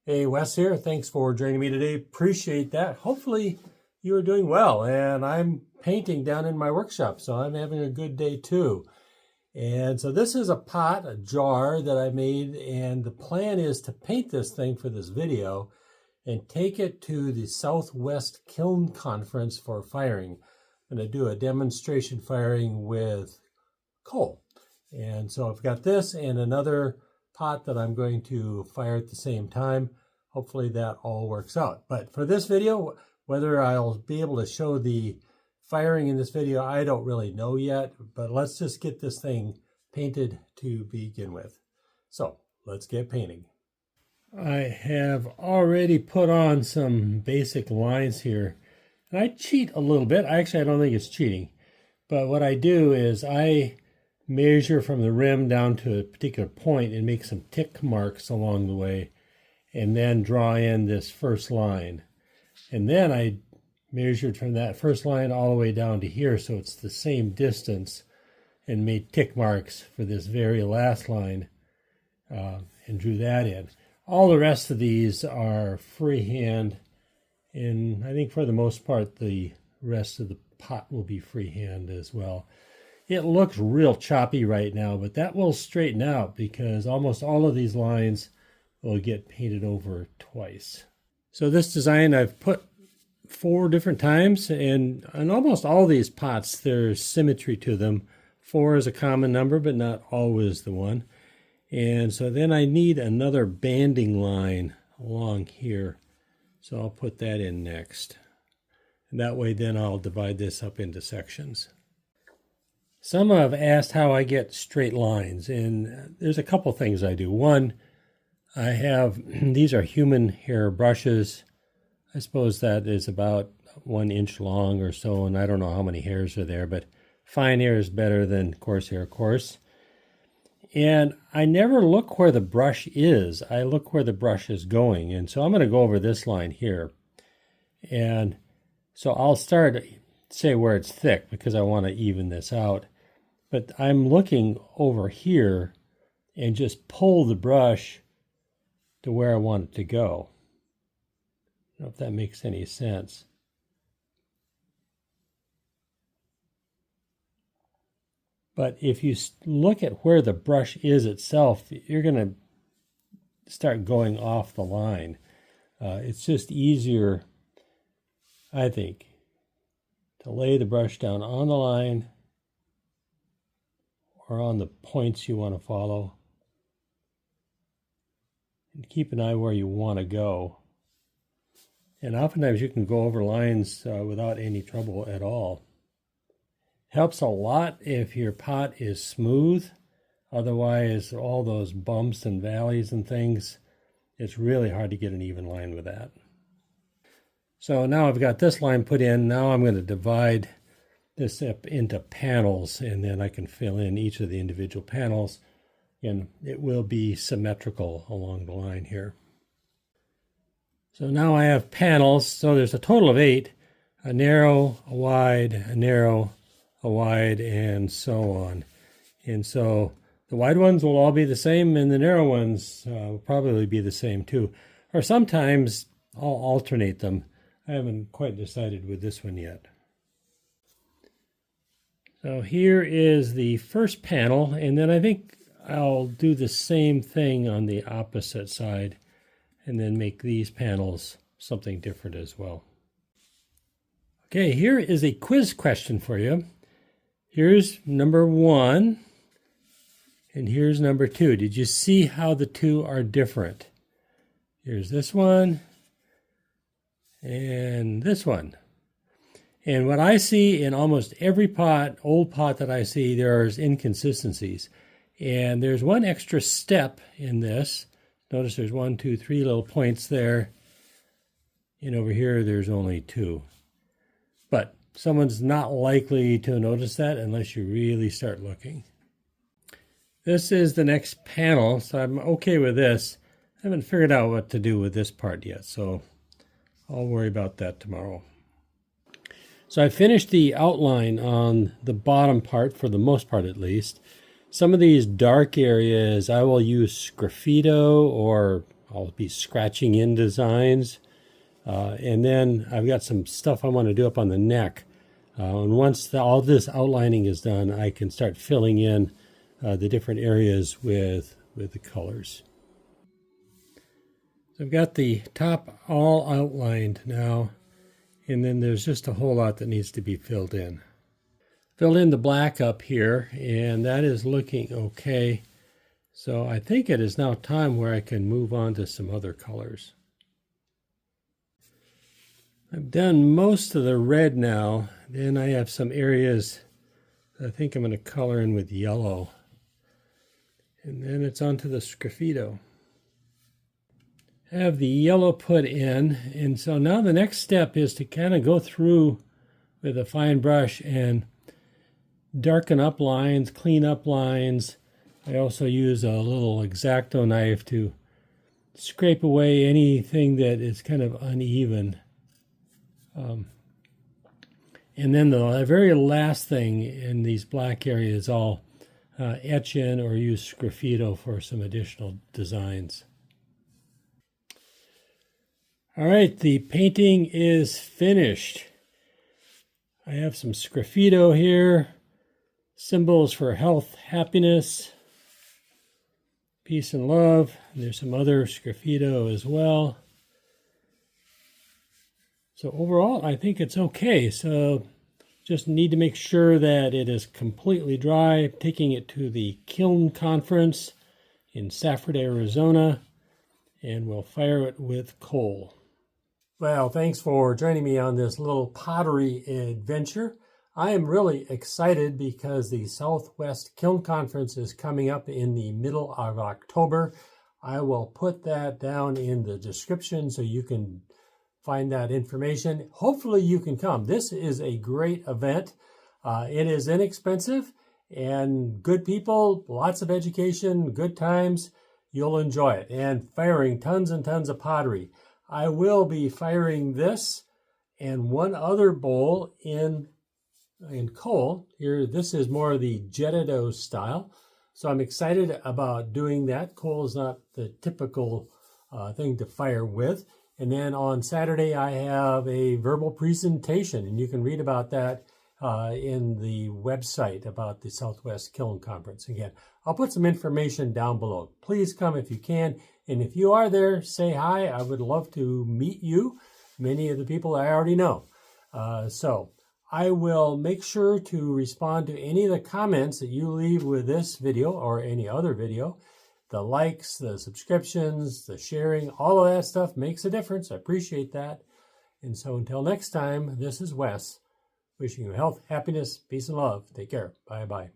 Hey, Wes here. Thanks for joining me today. Appreciate that. Hopefully you are doing well. And I'm painting down in my workshop, so I'm having a good day too. And so this is a pot, a jar that I made, and the plan is to paint this thing for this video and take it to the Southwest Kiln Conference for firing. I'm going to do a demonstration firing with coal. And so I've got this and another pot that I'm going to fire at the same time. Hopefully that all works out. But for this video, whether I'll be able to show the firing in this video, I don't really know yet, but let's just get this thing painted to begin with. So let's get painting. I have already put on some basic lines here. And I cheat a little bit. Actually, I don't think it's cheating. But what I do is I measure from the rim down to a particular point and make some tick marks along the way, and then draw in this first line. And then I measured from that first line all the way down to here, so it's the same distance, and made tick marks for this very last line and drew that in. All the rest of these are freehand, and I think for the most part the rest of the pot will be freehand as well. It looks real choppy right now, but that will straighten out because almost all of these lines will get painted over twice. So this design I've put 4 different times, and on almost all these pots there's symmetry to them. 4 is a common number, but not always the one. And so then I need another banding line along here. So I'll put that in next. And that way then I'll divide this up into sections. Some have asked how I get straight lines, and there's a couple things I do. One, I have, these are human hair brushes. I suppose that is about 1 inch long or so, and I don't know how many hairs are there, but fine hair is better than coarse hair, of course. And I never look where the brush is. I look where the brush is going, and so I'm going to go over this line here. And so I'll start, say where it's thick, because I want to even this out. But I'm looking over here and just pull the brush to where I want it to go. I don't know if that makes any sense. But if you look at where the brush is itself, you're going to start going off the line. It's just easier, I think, to lay the brush down on the line or on the points you want to follow. And keep an eye where you want to go. And oftentimes you can go over lines without any trouble at all. Helps a lot if your pot is smooth. Otherwise, all those bumps and valleys and things, it's really hard to get an even line with that. So now I've got this line put in. Now I'm going to divide this up into panels, and then I can fill in each of the individual panels, and it will be symmetrical along the line here. So now I have panels. So there's a total of 8, a narrow, a wide, a narrow, a wide, and so on. And so the wide ones will all be the same, and the narrow ones will probably be the same too. Or sometimes I'll alternate them. I haven't quite decided with this one yet. So here is the first panel, and then I think I'll do the same thing on the opposite side and then make these panels something different as well. Okay, here is a quiz question for you. Here's number 1, and here's number 2. Did you see how the 2 are different? Here's this one, and this one. And what I see in almost every pot, old pot that I see, there's inconsistencies. And there's one extra step in this. Notice there's 1, 2, 3 little points there. And over here, there's only 2. But someone's not likely to notice that unless you really start looking. This is the next panel, so I'm okay with this. I haven't figured out what to do with this part yet, so I'll worry about that tomorrow. So I finished the outline on the bottom part, for the most part at least. Some of these dark areas I will use Graffito or I'll be scratching in designs. And then I've got some stuff I want to do up on the neck. And once all this outlining is done, I can start filling in the different areas with the colors. So I've got the top all outlined now, and then there's just a whole lot that needs to be filled in. Filled in the black up here, and that is looking okay. So I think it is now time where I can move on to some other colors. I've done most of the red now. Then I have some areas I think I'm going to color in with yellow. And then it's onto the sgraffito. Have the yellow put in, and so now the next step is to kind of go through with a fine brush and darken up lines, clean up lines. I also use a little X-Acto knife to scrape away anything that is kind of uneven. And then the very last thing in these black areas, I'll etch in or use sgraffito for some additional designs. All right, the painting is finished. I have some sgraffito here, symbols for health, happiness, peace and love. And there's some other sgraffito as well. So overall, I think it's okay. So just need to make sure that it is completely dry. Taking it to the Kiln Conference in Safford, Arizona, and we'll fire it with coal. Well, thanks for joining me on this little pottery adventure. I am really excited because the Southwest Kiln Conference is coming up in the middle of October. I will put that down in the description so you can find that information. Hopefully you can come. This is a great event. It is inexpensive and good people, lots of education, good times. You'll enjoy it. And firing tons and tons of pottery. I will be firing this and one other bowl in coal. Here, this is more of the Jetado style. So I'm excited about doing that. Coal is not the typical thing to fire with. And then on Saturday, I have a verbal presentation, and you can read about that in the website about the Southwest Kiln Conference. Again, I'll put some information down below. Please come if you can. And if you are there, say hi. I would love to meet you. Many of the people I already know. So I will make sure to respond to any of the comments that you leave with this video or any other video. The likes, the subscriptions, the sharing, all of that stuff makes a difference. I appreciate that. And so until next time, this is Wes, wishing you health, happiness, peace, and love. Take care. Bye-bye.